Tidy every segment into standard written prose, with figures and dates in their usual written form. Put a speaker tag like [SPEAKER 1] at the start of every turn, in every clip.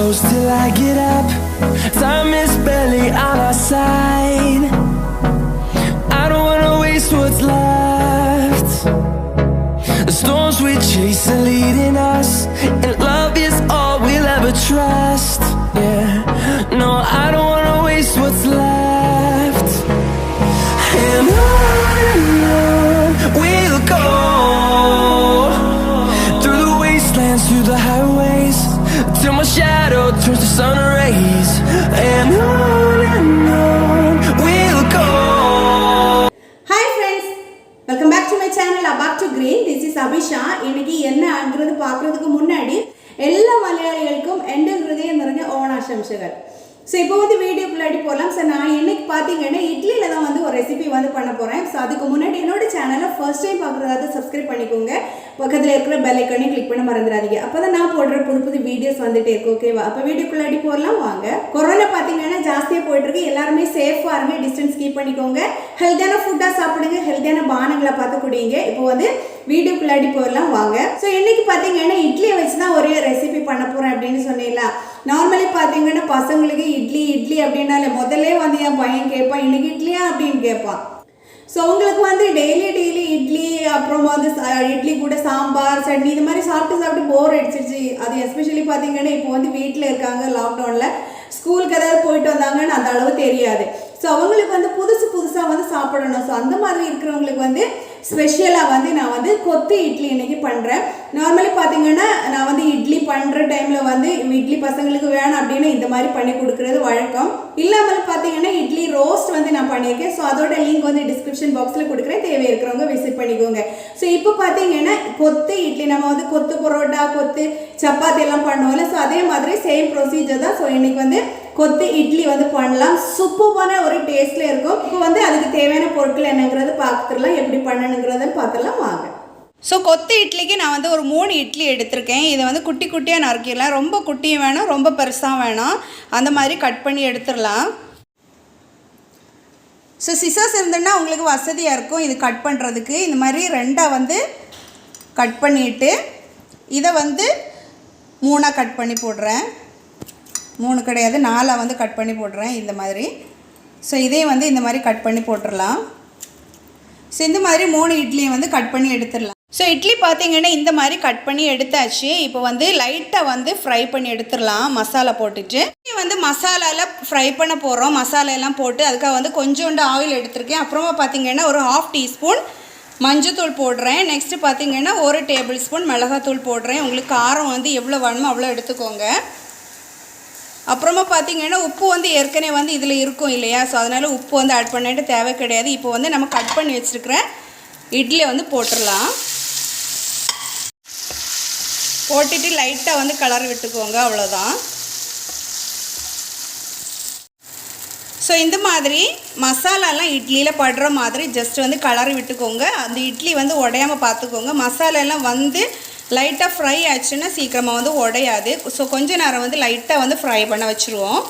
[SPEAKER 1] close till I get up. Time is barely on our side. I don't wanna waste what's left. The storms we chase are leading us, and love is all we'll ever trust. Yeah, no, I don't wanna waste what's left. And on we'll go, through the wastelands, through the highways, till my shadow turns to sun rays. And on we'll go.
[SPEAKER 2] Hi friends, welcome back to my channel Abactive. This is Abisha. இன்னைக்கு என்ன ஆங்கிறது பார்க்கிறதுக்கு முன்னாடி எல்லா மலையாளிகளுக்கும் எங்கள் ஹிருதயம் நிறைஞ்ச ஓணாசம்சங்கள். So இப்போ வந்து வீடியோக்குள்ளாடி போகலாம். ஸோ நான் இன்னைக்கு பார்த்தீங்கன்னா இட்லியில் தான் வந்து ஒரு ரெசிபி வந்து பண்ண போகிறேன். ஸோ அதுக்கு முன்னாடி என்னோட சேனலை ஃபர்ஸ்ட் டைம் பார்க்குறதாவது சப்ஸ்கிரைப் பண்ணிக்கோங்க. பக்கத்தில் இருக்கிற பெல் ஐக்கானே கிளிக் பண்ண மறந்துடாதீங்க. அப்போ தான் நான் போடுற புது புது வீடியோஸ் வந்துட்டே இருக்கு. ஓகேவா? அப்போ வீடியோக்குள்ளாடி போகலாம் வாங்க. கொரோனா பார்த்தீங்கன்னா ஜாஸ்தியாக போயிட்டுருக்கு. எல்லாருமே சேஃபாக இருங்க, டிஸ்டன்ஸ் கீப் பண்ணிக்கோங்க, ஹெல்த்தியான ஃபுட்டாக சாப்பிடுங்க, ஹெல்த்தியான பானங்களை பார்த்து குடிங்க. இப்போ வந்து வீடியோக்குள்ளாடி போயிடலாம் வாங்க. ஸோ இன்னைக்கு பார்த்தீங்கன்னா இட்லியை வச்சு தான் ஒரே ரெசிபி பண்ண போகிறேன் அப்படின்னு சொன்னீங்களா. நார்மலி பார்த்தீங்கன்னா பசங்களுக்கு இட்லி இட்லி அப்படின்னாலே முதல்ல வந்து என் பையன் கேட்பான், இன்னைக்கு இட்லியா அப்படின்னு கேட்பான். ஸோ உங்களுக்கு வந்து டெய்லி இட்லி, அப்புறம் வந்து இட்லி கூட சாம்பார் சட்னி இது மாதிரி சாப்பிட்டு போர் அடிச்சிருச்சு. அது எஸ்பெஷலி பார்த்தீங்கன்னா இப்போ வந்து வீட்டில் இருக்காங்க, லாக்டவுனில் ஸ்கூலுக்கு ஏதாவது போயிட்டு வந்தாங்கன்னு அந்த அளவு தெரியாது. ஸோ அவங்களுக்கு வந்து புதுசாக வந்து சாப்பிடணும். ஸோ அந்த மாதிரி இருக்கிறவங்களுக்கு வந்து ஸ்பெஷலாக வந்து நான் வந்து கொத்து இட்லி இன்னைக்கு பண்ணுறேன். நார்மலி பார்த்தீங்கன்னா நான் வந்து இட்லி பண்ணுற டைமில் வந்து இட்லி பசங்களுக்கு வேணும் அப்படின்னு இந்த மாதிரி பண்ணி கொடுக்குறது வழக்கம். இல்லாமல் பார்த்தீங்கன்னா இட்லி ரோஸ்ட் வந்து நான் பண்ணியிருக்கேன். ஸோ அதோட லிங்க் வந்து டிஸ்கிரிப்ஷன் பாக்ஸில் கொடுக்குறேன், தேவை இருக்கிறவங்க விசிட் பண்ணிக்கோங்க. ஸோ இப்போ பார்த்தீங்கன்னா கொத்து இட்லி நம்ம வந்து கொத்து பரோட்டா, கொத்து சப்பாத்தி எல்லாம் பண்ணுவோம்ல, ஸோ அதே மாதிரி சேம் ப்ரொசீஜர் தான். ஸோ இன்னைக்கு வந்து கொத்து இட்லி வந்து பண்ணலாம். சூப்பரான ஒரு டேஸ்ட்டில் இருக்கும். இப்போ வந்து அதுக்கு தேவையான பொருட்கள் என்னங்கிறது பார்த்துடலாம், எப்படி பண்ணணுங்கிறத பார்த்துடலாம் வாங்க. ஸோ கொத்து இட்லிக்கு நான் வந்து ஒரு 3 இட்லி எடுத்திருக்கேன். இதை வந்து குட்டி குட்டியாக நறுக்கிடலாம். ரொம்ப குட்டியும் வேணும், ரொம்ப பெருசாக வேணும், அந்த மாதிரி கட் பண்ணி எடுத்துடலாம். ஸோ சிசர்ஸ் இருந்ததுன்னா உங்களுக்கு வசதியாக இருக்கும் இது கட் பண்ணுறதுக்கு. இந்த மாதிரி 2 வந்து கட் பண்ணிவிட்டு இதை வந்து 3 கட் பண்ணி போடுறேன். 3 கிடையாது, 4 வந்து கட் பண்ணி போடுறேன் இந்த மாதிரி. ஸோ இதையும் வந்து இந்த மாதிரி கட் பண்ணி போட்டுடலாம். ஸோ இந்த மாதிரி 3 இட்லியை வந்து கட் பண்ணி எடுத்துடலாம். ஸோ இட்லி பார்த்தீங்கன்னா இந்த மாதிரி கட் பண்ணி எடுத்தாச்சு. இப்போ வந்து லைட்டாக வந்து ஃப்ரை பண்ணி எடுத்துடலாம் மசாலா போட்டுட்டு. வந்து மசாலாவில் ஃப்ரை பண்ண போகிறோம். மசாலா எல்லாம் போட்டு அதுக்காக வந்து கொஞ்சோண்டு ஆயில் எடுத்திருக்கேன். அப்புறமா பார்த்தீங்கன்னா ஒரு 1/2 டீஸ்பூன் மஞ்சத்தூள் போடுறேன். நெக்ஸ்ட்டு பார்த்தீங்கன்னா 1 டேபிள் ஸ்பூன் மிளகாத்தூள் போடுறேன். உங்களுக்கு காரம் வந்து எவ்வளோ வேணுமோ அவ்வளோ எடுத்துக்கோங்க. அப்புறமா பார்த்தீங்கன்னா உப்பு வந்து ஏற்கனவே வந்து இதில் இருக்கும் இல்லையா, ஸோ அதனால் உப்பு வந்து ஆட் பண்ணிட்டு தேவை கிடையாது. இப்போ வந்து நம்ம கட் பண்ணி வச்சுருக்கிற இட்லியை வந்து போட்டுடலாம். போட்டுட்டு லைட்டாக வந்து கலர் விட்டுக்கோங்க, அவ்வளோதான். ஸோ இந்த மாதிரி மசாலாலாம் இட்லியில் படுற மாதிரி ஜஸ்ட் வந்து கலர் விட்டுக்கோங்க. அந்த இட்லி வந்து உடையாமல் பார்த்துக்கோங்க. மசாலாலாம் வந்து லைட்டாக ஃப்ரை ஆச்சுன்னா சீக்கிரமாக வந்து உடையாது. ஸோ கொஞ்ச நேரம் வந்து லைட்டாக வந்து ஃப்ரை பண்ண வச்சுருவோம்.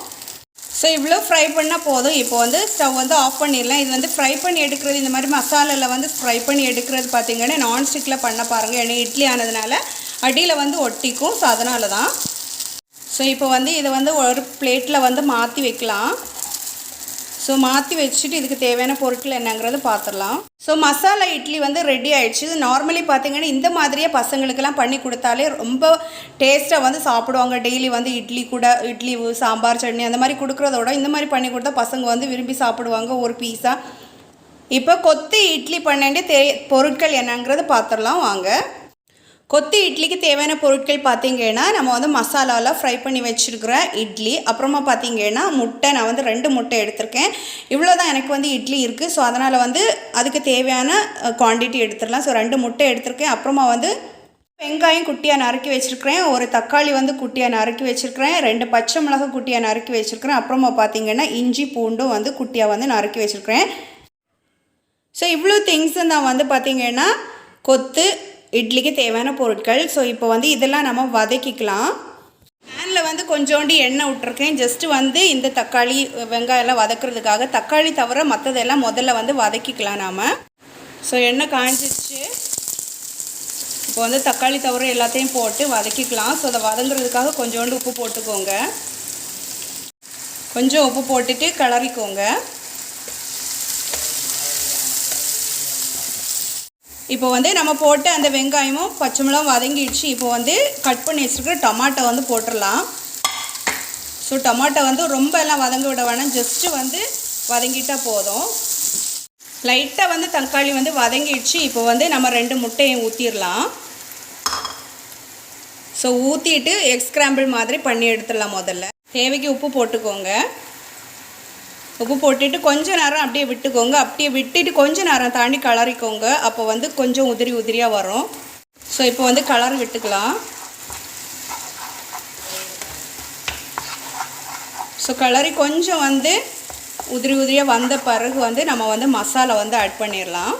[SPEAKER 2] ஸோ இவ்வளோ ஃப்ரை பண்ணால் போதும். இப்போ வந்து ஸ்டவ் வந்து ஆஃப் பண்ணிடலாம். இது வந்து ஃப்ரை பண்ணி எடுக்கிறது, இந்த மாதிரி மசாலாவில் வந்து ஃப்ரை பண்ணி எடுக்கிறது பார்த்திங்கன்னா நான்ஸ்டிக்கில் பண்ண பாருங்கள். ஏன்னா இட்லி ஆனதுனால அடியில் வந்து ஒட்டிக்கும். ஸோ அதனால தான். ஸோ இப்போ வந்து இதை வந்து ஒரு பிளேட்டில் வந்து மாற்றி வைக்கலாம். ஸோ மாற்றி வச்சுட்டு இதுக்கு தேவையான பொருட்கள் என்னங்கிறது பார்த்துடலாம். ஸோ மசாலா இட்லி வந்து ரெடி ஆகிடுச்சு. இது நார்மலி பார்த்திங்கன்னா இந்த மாதிரியே பசங்களுக்கெல்லாம் பண்ணி கொடுத்தாலே ரொம்ப டேஸ்ட்டாக வந்து சாப்பிடுவாங்க. டெய்லி வந்து இட்லி கூட இட்லி சாம்பார் சட்னி அந்த மாதிரி கொடுக்குறதோட இந்த மாதிரி பண்ணி கொடுத்தா பசங்க வந்து விரும்பி சாப்பிடுவாங்க ஒரு பீஸாக. இப்போ கொத்து இட்லி பண்ண வேண்டிய பொருட்கள் என்னங்கிறது பார்த்துடலாம் வாங்க. கொத்து இட்லிக்கு தேவையான பொருட்கள் பார்த்திங்கன்னா நம்ம வந்து மசாலாவில் ஃப்ரை பண்ணி வச்சுருக்கிற இட்லி, அப்புறமா பார்த்திங்கன்னா முட்டை, நான் வந்து 2 முட்டை எடுத்திருக்கேன். இவ்வளோ தான் எனக்கு வந்து இட்லி இருக்குது. ஸோ அதனால் வந்து அதுக்கு தேவையான குவான்டிட்டி எடுத்துடலாம். ஸோ 2 முட்டை எடுத்திருக்கேன். அப்புறமா வந்து வெங்காயம் குட்டியாக நறுக்கி வச்சுருக்கிறேன், ஒரு தக்காளி வந்து குட்டியாக நறுக்கி வச்சுருக்கிறேன், 2 பச்சை மிளகாய் குட்டியாக நறுக்கி வச்சுருக்கிறேன். அப்புறமா பார்த்திங்கன்னா இஞ்சி பூண்டும் வந்து குட்டியாக வந்து நறுக்கி வச்சுருக்கிறேன். ஸோ இவ்வளோ திங்ஸு நான் வந்து பார்த்திங்கன்னா கொத்து இட்லிக்கு தேவையான பொருட்கள். ஸோ இப்போ வந்து இதெல்லாம் நம்ம வதக்கிக்கலாம். பேனில் வந்து கொஞ்சோண்டு எண்ணெய் விட்டுருக்கேன். ஜஸ்ட்டு வந்து இந்த தக்காளி வெங்காயம்லாம் வதக்கிறதுக்காக. தக்காளி தவிர மற்றதெல்லாம் முதல்ல வந்து வதக்கிக்கலாம் நாம். ஸோ எண்ணெய் காஞ்சிச்சு. இப்போ வந்து தக்காளி தவிர எல்லாத்தையும் போட்டு வதக்கிக்கலாம். ஸோ அதை வதங்குறதுக்காக கொஞ்சோண்டு உப்பு போட்டுக்கோங்க. கொஞ்சம் உப்பு போட்டுட்டு கிளறிக்கோங்க. இப்போ வந்து நம்ம போட்டு அந்த வெங்காயமும் பச்சை மிளகாயும் வதங்கிடுச்சு. இப்போ வந்து கட் பண்ணி வச்சுருக்கிற டொமாட்டோ வந்து போட்டுடலாம். ஸோ டொமாட்டோ வந்து ரொம்ப எல்லாம் வதங்க விட வேணாம், ஜஸ்ட்டு வந்து வதங்கிட்டால் போதும். லைட்டாக வந்து தக்காளி வந்து வதங்கிடுச்சு. இப்போ வந்து நம்ம 2 முட்டையை ஊற்றிடலாம். ஸோ ஊற்றிட்டு எக் ஸ்க்ராம்பிள் மாதிரி பண்ணி எடுத்துடலாம். முதல்ல தேவைக்கு உப்பு போட்டுக்கோங்க. உப்பு போட்டுட்டு கொஞ்சம் நேரம் அப்படியே விட்டுக்கோங்க. அப்படியே விட்டுட்டு கொஞ்சம் நேரம் தாண்டி கிளறிக்கோங்க. அப்போ வந்து கொஞ்சம் உதிரி உதிரியாக வரும். ஸோ இப்போ வந்து கிளறி விட்டுக்கலாம். ஸோ கிளறி கொஞ்சம் வந்து உதிரி உதிரியாக வந்த பிறகு வந்து நம்ம வந்து மசாலா வந்து ஆட் பண்ணிடலாம்.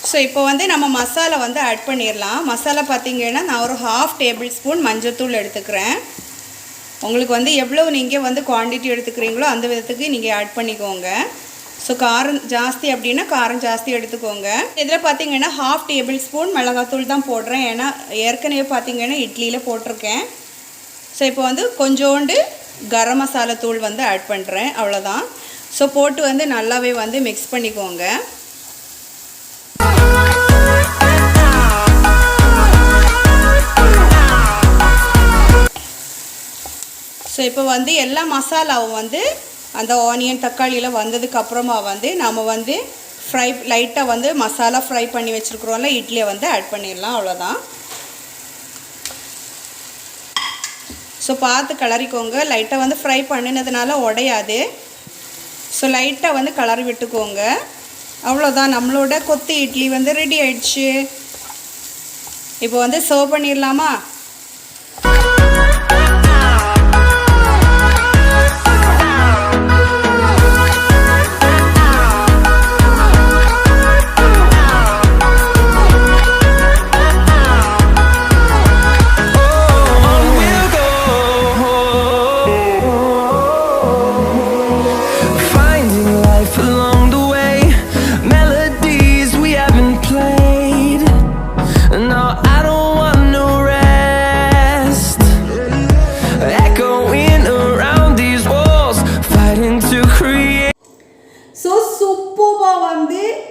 [SPEAKER 2] ஸோ இப்போ வந்து நம்ம மசாலா வந்து ஆட் பண்ணிடலாம். மசாலா பார்த்திங்கன்னா நான் ஒரு 1/2 டேபிள் ஸ்பூன் மஞ்சள்தூள் எடுத்துக்கிறேன். உங்களுக்கு வந்து எவ்வளோ நீங்கள் வந்து குவான்டிட்டி எடுத்துக்கிறீங்களோ அந்த விதத்துக்கு நீங்கள் ஆட் பண்ணிக்கோங்க. ஸோ காரம் ஜாஸ்தி அப்படின்னா காரம் ஜாஸ்தி எடுத்துக்கோங்க. இதில் பார்த்திங்கன்னா 1/2 டேபிள் ஸ்பூன் மிளகாத்தூள் தான் போடுறேன். ஏன்னா ஏற்கனவே பார்த்திங்கன்னா இட்லியில் போட்டிருக்கேன். ஸோ இப்போ வந்து கொஞ்சோண்டு கரம் மசாலா தூள் வந்து ஆட் பண்ணுறேன். அவ்வளோதான். ஸோ போட்டு வந்து நல்லாவே வந்து மிக்ஸ் பண்ணிக்கோங்க. ஸோ இப்போ வந்து எல்லா மசாலாவும் வந்து அந்த ஆனியன் தக்காளியில் வந்ததுக்கப்புறமா வந்து நம்ம வந்து லைட்டாக வந்து மசாலா ஃப்ரை பண்ணி வச்சுருக்குறோம்ல இட்லியை வந்து ஆட் பண்ணிடலாம். அவ்வளோதான். ஸோ பார்த்து கிளறிக்கோங்க. லைட்டாக வந்து ஃப்ரை பண்ணினதுனால உடையாது. ஸோ லைட்டாக வந்து கிளறி விட்டுக்கோங்க. அவ்வளோதான். நம்மளோட கொத்து இட்லி வந்து ரெடி ஆயிடுச்சு. இப்போ வந்து சர்வ் பண்ணிடலாமா?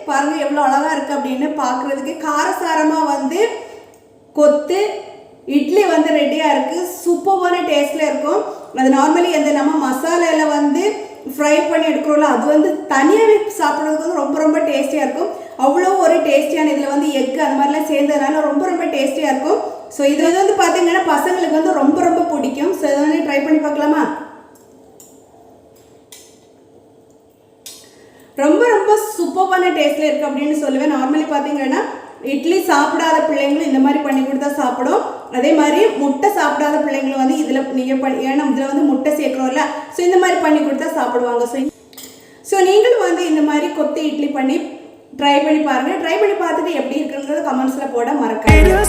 [SPEAKER 2] பாருங்கள் எவ்வளோ அழகாக இருக்குது அப்படின்னு பார்க்குறதுக்கு. காரசாரமாக வந்து கொத்து இட்லி வந்து ரெடியாக இருக்குது. சூப்பரான டேஸ்ட்டில் இருக்கும். அது நார்மலி அந்த நம்ம மசாலாவில் வந்து ஃப்ரை பண்ணி எடுக்கிறோம்ல அது வந்து தனியாகவே சாப்பிட்றதுக்கு வந்து ரொம்ப ரொம்ப டேஸ்டியாக இருக்கும். அவ்வளோ ஒரு டேஸ்டியான இதில் வந்து எக்கு அந்த மாதிரிலாம் சேர்ந்ததுனால ரொம்ப ரொம்ப டேஸ்டியாக இருக்கும். ஸோ இது வந்து பார்த்திங்கன்னா பசங்களுக்கு வந்து ரொம்ப ரொம்ப பிடிக்கும். ஸோ இதை வந்து ட்ரை பண்ணி பார்க்கலாமா? ரொம்ப ரொம்ப சூப்பரான டேஸ்ட்டில் இருக்குது அப்படின்னு சொல்லுவேன். நார்மலி பார்த்திங்கன்னா இட்லி சாப்பிடாத பிள்ளைங்களும் இந்த மாதிரி பண்ணி கொடுத்தா சாப்பிடும். அதே மாதிரி முட்டை சாப்பிடாத பிள்ளைங்களும் வந்து இதில் நீங்கள் ஏன்னா இதில் வந்து முட்டை சேர்க்குறோம்ல, ஸோ இந்த மாதிரி பண்ணி கொடுத்தா சாப்பிடுவாங்க. ஸோ நீங்களும் வந்து இந்த மாதிரி கொத்து இட்லி பண்ணி ட்ரை பண்ணி பாருங்கள். ட்ரை பண்ணி பார்த்துட்டு எப்படி இருக்குங்கிறத கமெண்ட்ஸில் போட மறக்காதீங்க.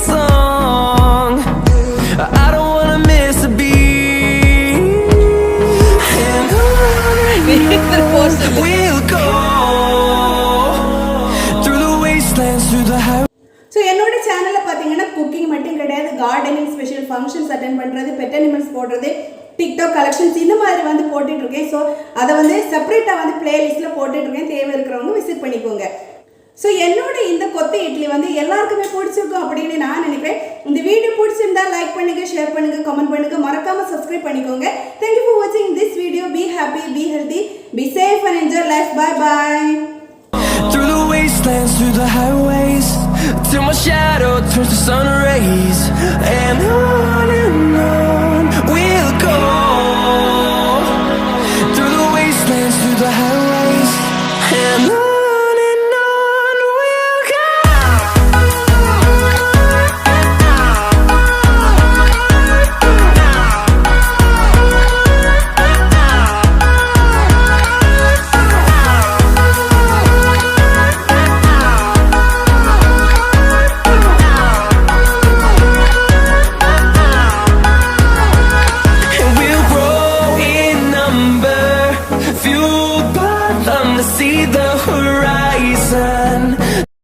[SPEAKER 2] ஸோ என்னோட சேனலில் பார்த்தீங்கன்னா குக்கிங் மட்டும் கிடையாது, கார்டனிங், ஸ்பெஷல் ஃபங்க்ஷன்ஸ் அட்டென்ட் பண்ணுறது, பெட் அனிமல்ஸ் போடுறது, டிக்டாக் கலெக்ஷன்ஸ் இந்த மாதிரி வந்து போட்டுட்ருக்கேன். ஸோ அதை வந்து செப்பரேட்டாக வந்து பிளேலிஸ்ட்டில் போட்டுட்ருக்கேன். தேவை இருக்கிறவங்க விசிட் பண்ணிக்கோங்க. ஸோ என்னோட இந்த கொத்து இட்லி வந்து எல்லாருக்குமே பிடிச்சிருக்கும் அப்படின்னு நான் நினைக்கிறேன். இந்த வீடியோ பிடிச்சிருந்தா லைக் பண்ணுங்கள், ஷேர் பண்ணுங்கள், கமெண்ட் பண்ணுங்கள், மறக்காமல் சப்ஸ்கிரைப் பண்ணிக்கோங்க. தேங்க்யூ ஃபார் வாட்சிங் this video. Be happy, B healthy, be safe and enjoy life. Bye bye.
[SPEAKER 1] Through the wastelands, through the highways, till my shadow turns to sun rays, and on we'll go. Through the wastelands, through the highways, and on. Fueled by thunder. to see the horizon.